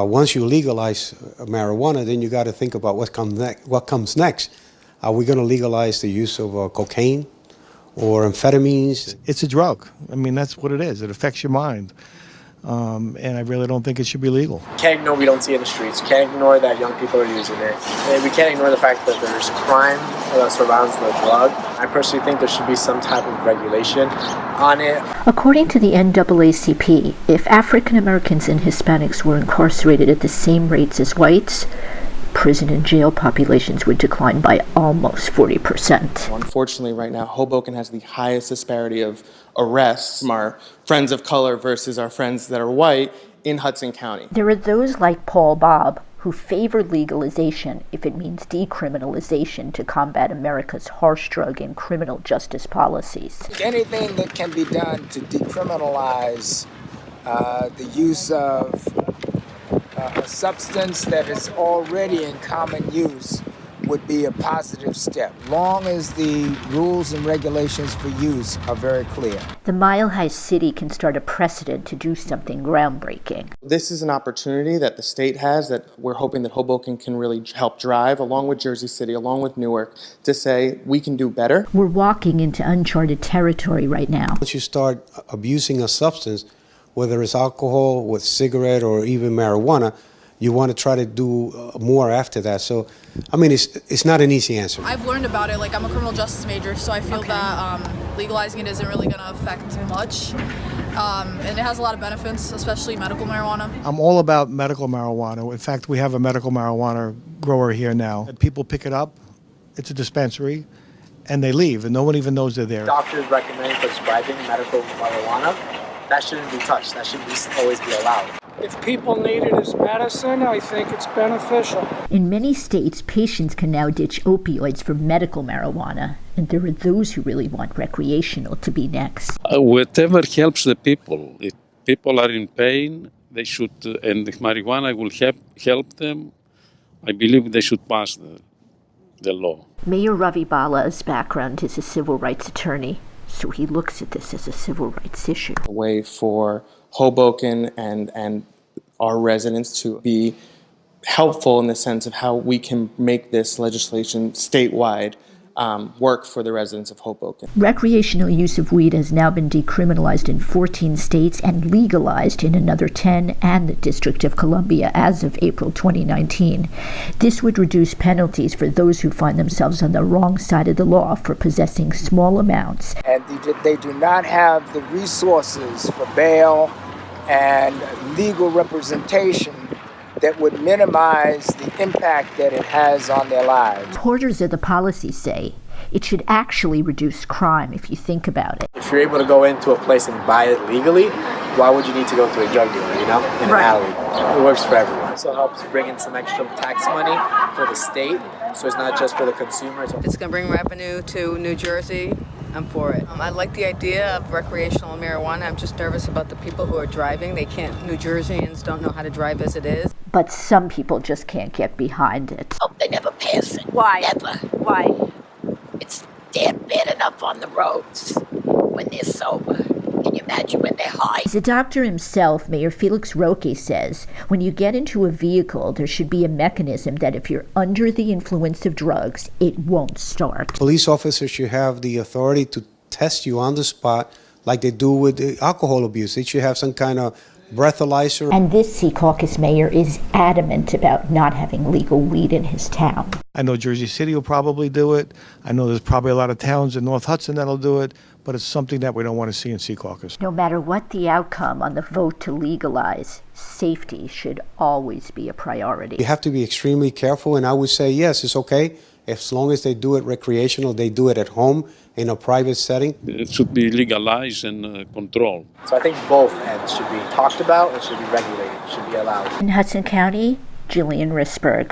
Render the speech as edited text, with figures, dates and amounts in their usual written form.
Once you legalize marijuana, then you got to think about what comes next. Are we going to legalize the use of cocaine or amphetamines? It's a drug. I mean, that's what it is. It affects your mind. And I really don't think it should be legal. Can't ignore we don't see it in the streets. Can't ignore that young people are using it. And we can't ignore the fact that there's crime that surrounds the drug. I personally think there should be some type of regulation on it. According to the NAACP, if African Americans and Hispanics were incarcerated at the same rates as whites, prison and jail populations would decline by almost 40%. Unfortunately, right now, Hoboken has the highest disparity of arrests from our friends of color versus our friends that are white in Hudson County. There are those like Paul Bob who favor legalization if it means decriminalization to combat America's harsh drug and criminal justice policies. Anything that can be done to decriminalize the use of a substance that is already in common use would be a positive step, long as the rules and regulations for use are very clear. The Mile High City can start a precedent to do something groundbreaking. This is an opportunity that the state has that we're hoping that Hoboken can really help drive, along with Jersey City, along with Newark, to say we can do better. We're walking into uncharted territory right now. Once you start abusing a substance, whether it's alcohol, with cigarette, or even marijuana, you want to try to do more after that. So, I mean, it's not an easy answer. I've learned about it. Like, I'm a criminal justice major, so I feel that legalizing it isn't really going to affect much. And it has a lot of benefits, especially medical marijuana. I'm all about medical marijuana. In fact, we have a medical marijuana grower here now. People pick it up, it's a dispensary, and they leave, and no one even knows they're there. Doctors recommend prescribing medical marijuana. That shouldn't be touched. That should always be allowed. If people need it as medicine, I think it's beneficial. In many states, patients can now ditch opioids for medical marijuana, and there are those who really want recreational to be next. Whatever helps the people. If people are in pain, they should, and if marijuana will help them, I believe they should pass the law. Mayor Ravi Bala's background is a civil rights attorney, so he looks at this as a civil rights issue. A way for Hoboken and our residents to be helpful in the sense of how we can make this legislation statewide work for the residents of Hoboken. Recreational use of weed has now been decriminalized in 14 states and legalized in another 10 and the District of Columbia as of April 2019. This would reduce penalties for those who find themselves on the wrong side of the law for possessing small amounts. And they do not have the resources for bail and legal representation that would minimize the impact that it has on their lives. Supporters of the policy say it should actually reduce crime if you think about it. If you're able to go into a place and buy it legally, why would you need to go to a drug dealer, in an alley? It works for everyone. It also helps bring in some extra tax money for the state, so it's not just for the consumers. It's going to bring revenue to New Jersey. I'm for it. I like the idea of recreational marijuana. I'm just nervous about the people who are driving. New Jerseyans don't know how to drive as it is. But some people just can't get behind it. Hope they never pass it. Why? Never. Why? It's damn bad enough on the roads when they're sober. Can you imagine when they're high? As a doctor himself, Mayor Felix Roque says, when you get into a vehicle, there should be a mechanism that if you're under the influence of drugs, it won't start. Police officers should have the authority to test you on the spot like they do with the alcohol abuse. They should have some kind of breathalyzer. And this Secaucus mayor is adamant about not having legal weed in his town. I know Jersey City will probably do it. I know there's probably a lot of towns in North Hudson that'll do it, but it's something that we don't want to see in Secaucus. No matter what the outcome on the vote to legalize, safety should always be a priority. You have to be extremely careful, and I would say, yes, it's okay. As long as they do it recreational, they do it at home in a private setting. It should be legalized and controlled. So I think both ends should be talked about and should be regulated, should be allowed. In Hudson County, Jillian Risberg.